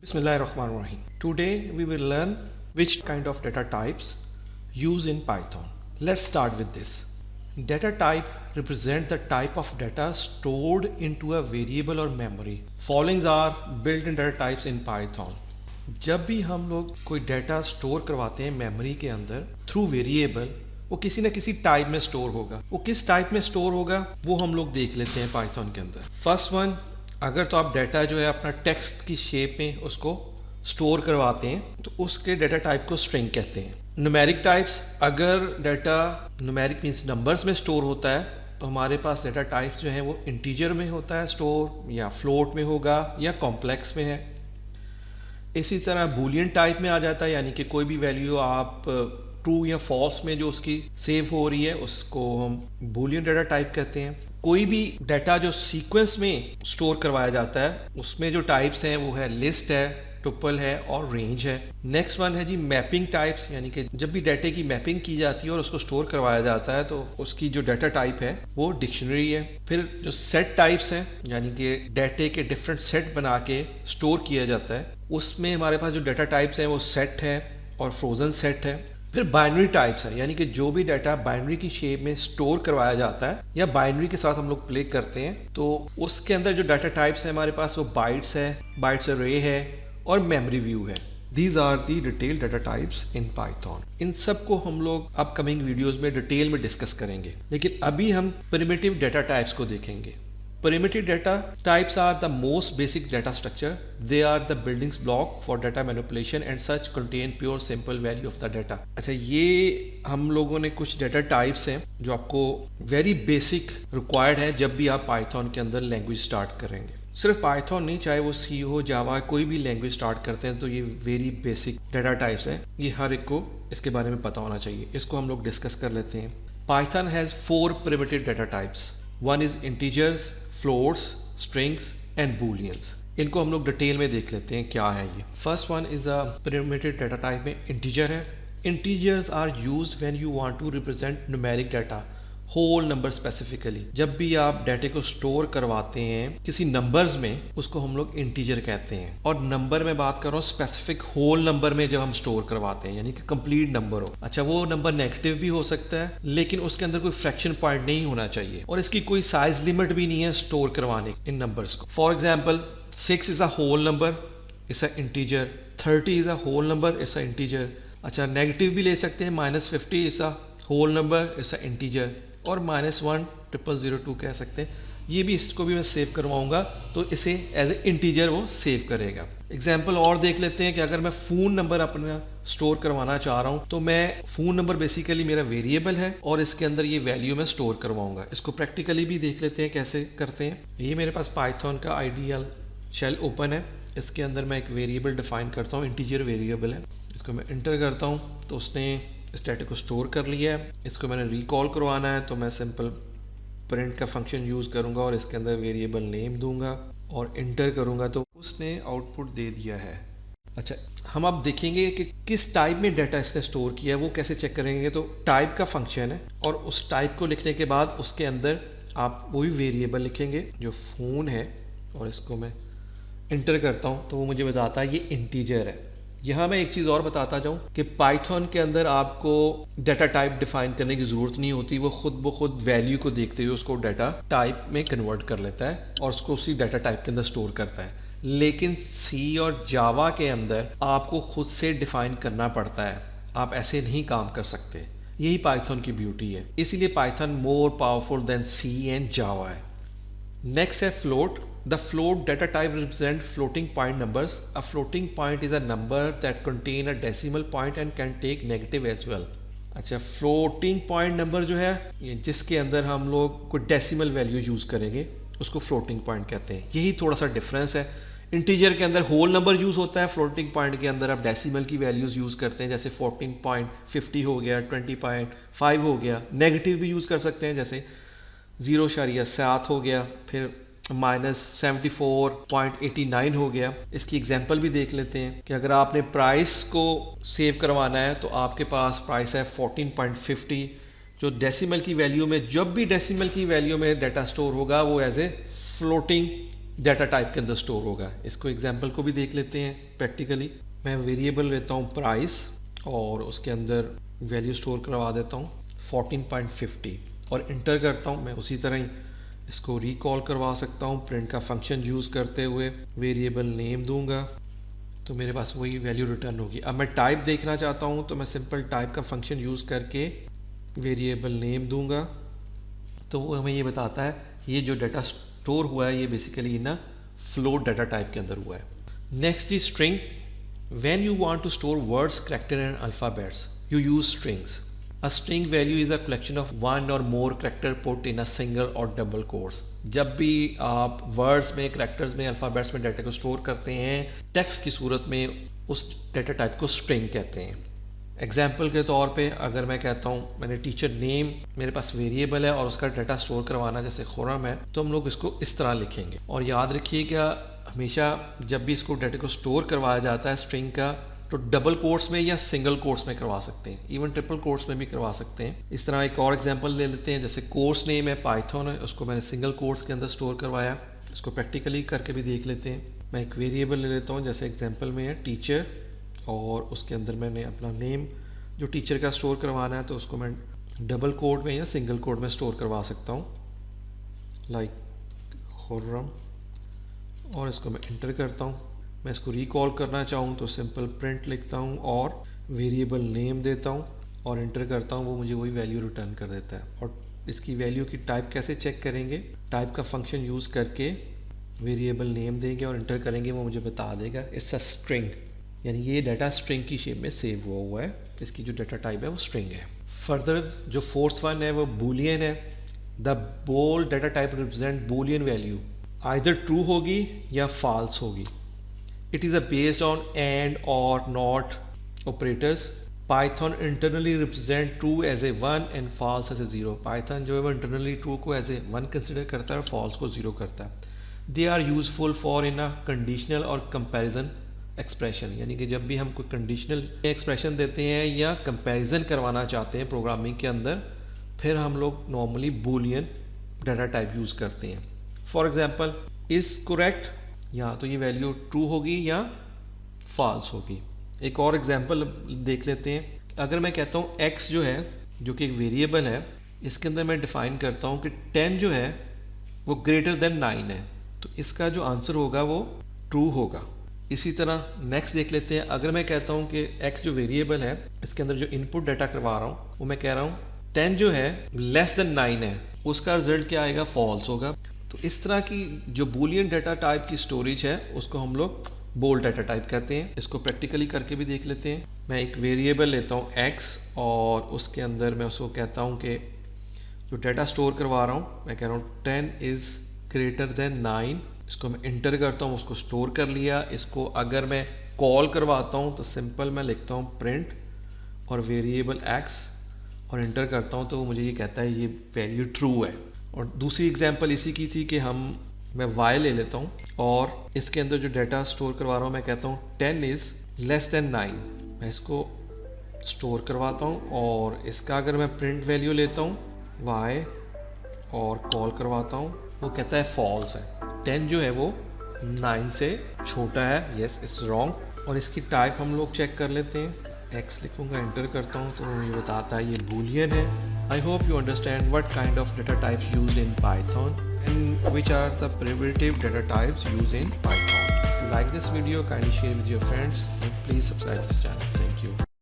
Bismillahirrahmanirrahim. Today we will learn which kind of data types use in Python. Let's start with this. Data type represent the type of data stored into a variable or memory. Following are built-in data types in Python. जब भी हम लोग कोई data store करवाते हैं memory के अंदर through variable, वो किसी न किसी टाइप में स्टोर होगा. वो किस टाइप में स्टोर होगा वो हम लोग देख लेते हैं पाइथन के अंदर. फर्स्ट वन, अगर तो आप डाटा जो है अपना टेक्स्ट की शेप में उसको स्टोर करवाते हैं तो उसके डाटा टाइप को स्ट्रिंग कहते हैं. न्यूमेरिक टाइप्स, अगर डाटा न्यूमेरिक मीन्स नंबर्स में स्टोर होता है तो हमारे पास डाटा टाइप्स जो है वो इंटीजर में होता है स्टोर, या फ्लोट में होगा, या कॉम्प्लेक्स में है. इसी तरह बूलियन टाइप में आ जाता है, यानी कि कोई भी वैल्यू आप ट्रू या फॉल्स में जो उसकी सेव हो रही है उसको हम बूलियन डाटा टाइप कहते हैं. कोई भी डाटा जो सीक्वेंस में स्टोर करवाया जाता है उसमें जो टाइप्स हैं वो है लिस्ट है, टुपल है और रेंज है. नेक्स्ट वन है जी मैपिंग टाइप्स, यानी कि जब भी डाटे की मैपिंग की जाती है और उसको स्टोर करवाया जाता है तो उसकी जो डाटा टाइप है वो डिक्शनरी है. फिर जो सेट टाइप्स हैं, यानी कि डाटे के डिफरेंट सेट बना के स्टोर किया जाता है, उसमें हमारे पास जो डाटा टाइप्स हैं वो सेट है और फ्रोजन सेट है. फिर बाइनरी टाइप्स है, यानी कि जो भी डाटा बाइनरी की शेप में स्टोर करवाया जाता है या बाइनरी के साथ हम लोग प्ले करते हैं तो उसके अंदर जो डाटा टाइप्स है हमारे पास वो बाइट्स है, बाइट्स अरे है और मेमोरी व्यू है. These are the detail data types in Python. इन सब को हम लोग अपकमिंग वीडियोस में डिटेल में डिस्कस करेंगे, लेकिन अभी हम प्रिमिटिव डाटा टाइप्स को देखेंगे. Primitive data types are the most basic data structure. They are the building block for data manipulation and such contain pure simple value of the data. अच्छा, ये हम लोगों ने कुछ डाटा टाइप्स हैं जो आपको वेरी बेसिक रिक्वायर्ड है जब भी आप पाइथन के अंदर लैंग्वेज स्टार्ट करेंगे. सिर्फ पाइथन नहीं, चाहे वो सी हो, जावा, कोई भी लैंग्वेज स्टार्ट करते हैं तो ये वेरी बेसिक डाटा टाइप्स हैं. ये हर एक को इसके बारे में पता होना चाहिए. इसको हम लोग डिस्कस कर लेते हैं. Python has 4 primitive data types. One is integers, floats, strings and booleans. इनको हम लोग डिटेल में देख लेते हैं क्या है ये. First one is a primitive data type में इंटीजर है. Integers are used when you want to represent numeric data, whole number specifically. जब भी आप डाटे को स्टोर करवाते हैं किसी नंबर्स में उसको हम लोग इंटीजर कहते हैं. और नंबर में बात कर रहा हूँ स्पेसिफिक होल नंबर में जब हम स्टोर करवाते हैं, यानी कि कंप्लीट नंबर हो. अच्छा, वो नंबर नेगेटिव भी हो सकता है लेकिन उसके अंदर कोई फ्रैक्शन पॉइंट नहीं होना चाहिए और इसकी कोई साइज लिमिट भी नहीं है स्टोर करवाने इन नंबर्स को. For example 6 is a whole number, it's a integer. 30 is a whole number, it's a integer. अच्छा, नेगेटिव भी ले सकते हैं. -50 is a whole number, it's a integer. और -10002 कह सकते हैं. ये भी, इसको भी मैं सेव करवाऊंगा तो इसे एज ए इंटीजर वो सेव करेगा. एग्जाम्पल और देख लेते हैं कि अगर मैं फ़ोन नंबर अपना स्टोर करवाना चाह रहा हूँ तो मैं फ़ोन नंबर बेसिकली मेरा वेरिएबल है और इसके अंदर ये वैल्यू मैं स्टोर करवाऊंगा. इसको प्रैक्टिकली भी देख लेते हैं कैसे करते हैं. ये मेरे पास पाइथन का आइडियल शेल ओपन है. इसके अंदर मैं एक वेरिएबल डिफाइन करता हूँ, इंटीजर वेरिएबल है. इसको मैं इंटर करता हूँ तो उसने इस डाटा को स्टोर कर लिया है. इसको मैंने रिकॉल करवाना है तो मैं सिंपल प्रिंट का फंक्शन यूज़ करूँगा और इसके अंदर वेरिएबल नेम दूंगा और इंटर करूँगा तो उसने आउटपुट दे दिया है. अच्छा, हम अब देखेंगे कि किस टाइप में डाटा इसने स्टोर किया है. वो कैसे चेक करेंगे, तो टाइप का फंक्शन है और उस टाइप को लिखने के बाद उसके अंदर आप वही वेरिएबल लिखेंगे जो फ़ोन है और इसको मैं इंटर करता हूँ तो वो मुझे बताता है ये इंटीजर है. यहाँ मैं एक चीज़ और बताता जाऊँ कि पाइथन के अंदर आपको डाटा टाइप डिफाइन करने की ज़रूरत नहीं होती. वो खुद ब खुद वैल्यू को देखते हुए उसको डाटा टाइप में कन्वर्ट कर लेता है और उसको उसी डाटा टाइप के अंदर स्टोर करता है. लेकिन सी और जावा के अंदर आपको खुद से डिफाइन करना पड़ता है. आप ऐसे नहीं काम कर सकते. यही पाइथन की ब्यूटी है. इसीलिए Python more powerful than C and Java है. नेक्स्ट है float. The float data type represent floating point numbers. A floating point is a number that contain a decimal point and can take negative as well. अच्छा, floating point number जो है ये जिसके अंदर हम लोग कोई डेसिमल वैल्यू यूज़ करेंगे उसको floating point कहते हैं. यही थोड़ा सा डिफरेंस है. इंटीजर के अंदर होल नंबर यूज़ होता है, फ्लोटिंग पॉइंट के अंदर आप डेसिमल की वैल्यूज़ यूज़ करते हैं. जैसे 14.50 हो गया, 20.5 हो गया. नेगेटिव भी यूज़ कर सकते हैं जैसे 0.7 हो गया, फिर -74.89 हो गया. इसकी एग्जांपल भी देख लेते हैं कि अगर आपने प्राइस को सेव करवाना है तो आपके पास प्राइस है 14.50, जो डेसिमल की वैल्यू में, जब भी डेसिमल की वैल्यू में डाटा स्टोर होगा वो as a floating data type के अंदर स्टोर होगा। इसको एग्जांपल को भी देख लेते हैं प्रैक्टिकली। मैं वेरिएबल लेता हूँ प्राइस और उसके अंदर वैल्यू स्टोर करवा देता हूँ 14.50 और इंटर करता हूँ। मैं उसी तरह ही इसको रिकॉल करवा सकता हूँ प्रिंट का फंक्शन यूज़ करते हुए। वेरिएबल नेम दूंगा तो मेरे पास वही वैल्यू रिटर्न होगी। अब मैं टाइप देखना चाहता हूँ तो मैं सिंपल टाइप का फंक्शन यूज़ करके वेरिएबल नेम दूंगा तो वो हमें ये बताता है ये जो डाटा स्टोर हुआ है ये बेसिकली ना फ्लोट डाटा टाइप के अंदर हुआ है। Next is string. When you want to store words, character and alphabets you use strings. A string value is a collection of one or more character put in a single or double quotes। जब भी आप words में, characters में, alphabets में data को store करते हैं text की सूरत में, उस डाटा टाइप को स्ट्रिंग कहते हैं। एग्जाम्पल के तौर पे अगर मैं कहता हूँ मैंने टीचर नेम, मेरे पास वेरिएबल है और उसका डाटा स्टोर करवाना जैसे खुरम है, तो हम लोग इसको इस तरह लिखेंगे। और याद रखिएगा हमेशा जब भी इसको डाटा को स्टोर करवाया जाता है स्ट्रिंग का, तो डबल कोट्स में या सिंगल कोट्स में करवा सकते हैं, इवन ट्रिपल कोट्स में भी करवा सकते हैं। इस तरह एक और एग्जांपल ले लेते हैं। जैसे कोर्स नेम है पाइथन है, उसको मैंने सिंगल कोट्स के अंदर स्टोर करवाया। इसको प्रैक्टिकली करके भी देख लेते हैं। मैं एक वेरिएबल ले लेता हूँ, जैसे एग्जांपल में है टीचर, और उसके अंदर मैंने अपना नेम जो टीचर का स्टोर करवाना है तो उसको मैं डबल कोट में या सिंगल कोट में स्टोर करवा सकता हूँ, लाइक खुर्रम, और इसको मैं इंटर करता हूँ। मैं इसको रिकॉल करना चाहूँ तो सिंपल प्रिंट लिखता हूँ और वेरिएबल नेम देता हूँ और इंटर करता हूँ, वो मुझे वही वैल्यू रिटर्न कर देता है। और इसकी वैल्यू की टाइप कैसे चेक करेंगे, टाइप का फंक्शन यूज़ करके वेरिएबल नेम देंगे और इंटर करेंगे, वो मुझे बता देगा इट्स अ स्ट्रिंग, यानी ये डाटा स्ट्रिंग की शेप में सेव हुआ है। इसकी जो डाटा टाइप है वो स्ट्रिंग है। फर्दर जो फोर्थ वन है वो बूलियन है। द बोल data type represent Boolean value, either true होगी या फॉल्स होगी। It is based on and or not operators. Python internally represent true as a 1 and false as a 0। Python जो है वो internally true को as a 1 consider करता है और false को 0 करता है। They are useful for in a conditional और comparison expression, यानी कि जब भी हम कोई conditional expression देते हैं या comparison करवाना चाहते हैं प्रोग्रामिंग के अंदर, फिर हम लोग normally boolean data type use करते हैं। For example, is correct, या तो ये वैल्यू ट्रू होगी या फॉल्स होगी। एक और एग्जांपल देख लेते हैं। अगर मैं कहता हूँ x जो है, जो कि एक वेरिएबल है, इसके अंदर मैं डिफाइन करता हूँ कि 10 जो है वो ग्रेटर देन 9 है, तो इसका जो आंसर होगा वो ट्रू होगा। इसी तरह नेक्स्ट देख लेते हैं। अगर मैं कहता हूँ कि x जो वेरिएबल है, इसके अंदर जो इनपुट डाटा करवा रहा हूँ वो मैं कह रहा हूँ 10 जो है लेस देन 9 है, उसका रिजल्ट क्या आएगा, फॉल्स होगा। तो इस तरह की जो बूलियन डाटा टाइप की स्टोरेज है उसको हम लोग बोल डाटा टाइप कहते हैं। इसको प्रैक्टिकली करके भी देख लेते हैं। मैं एक वेरिएबल लेता हूँ x और उसके अंदर मैं उसको कहता हूँ कि जो डाटा स्टोर करवा रहा हूँ मैं कह रहा हूँ 10 इज़ ग्रेटर देन 9। इसको मैं इंटर करता हूँ, उसको स्टोर कर लिया। इसको अगर मैं कॉल करवाता हूँ तो सिंपल मैं लिखता हूँ प्रिंट और वेरिएबल x और इंटर करता हूँ, तो वो मुझे ये कहता है ये वैल्यू ट्रू है। और दूसरी एग्जांपल इसी की थी कि मैं y ले लेता हूँ और इसके अंदर जो डाटा स्टोर करवा रहा हूँ मैं कहता हूँ 10 इज़ लेस देन 9। मैं इसको स्टोर करवाता हूँ और इसका अगर मैं प्रिंट वैल्यू लेता हूँ y और कॉल करवाता हूँ, वो कहता है फॉल्स है। 10 जो है वो 9 से छोटा है, येस इट्स रॉन्ग। और इसकी टाइप हम लोग चेक कर लेते हैं। x लिखूँगा, इंटर करता हूँ तो ये बताता है ये बूलियन है। I hope you understand what kind of data types used in Python and which are the primitive data types used in Python. If you like this video, kindly share with your friends and please subscribe this channel.